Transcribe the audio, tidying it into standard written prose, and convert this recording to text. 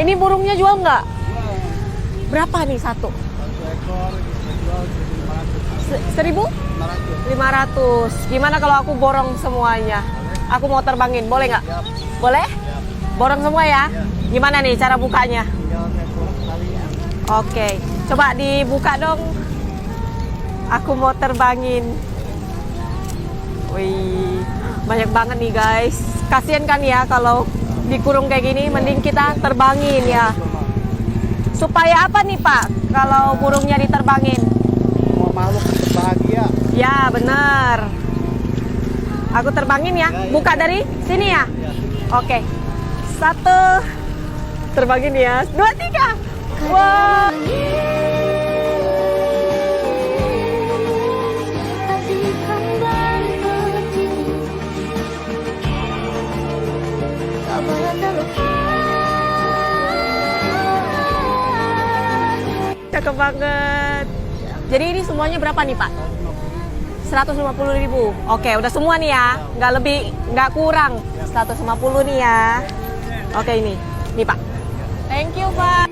Ini burungnya jual nggak? Berapa nih satu? Satu ekor dijual 1.500. Gimana kalau aku borong semuanya? Aku mau terbangin, boleh nggak? Siap. Boleh? Siap. Borong semua ya? Gimana nih cara bukanya? Tinggal ekor sekali. Oke, coba dibuka dong. Aku mau terbangin. Wih, banyak banget nih guys. Kasian kan ya kalau dikurung kayak gini, mending kita terbangin ya. Supaya apa nih Pak, kalau burungnya diterbangin? Semua makhluk hidup bahagia. Ya benar. Aku terbangin ya. Buka dari sini ya. Oke. 1. Terbangin ya. 2, 3. Wow. Cakep banget. Jadi ini semuanya berapa nih Pak? 150.000. Oke, udah semua nih ya. Nggak lebih, nggak kurang. 150 nih ya. Oke ini. Nih Pak. Thank you Pak.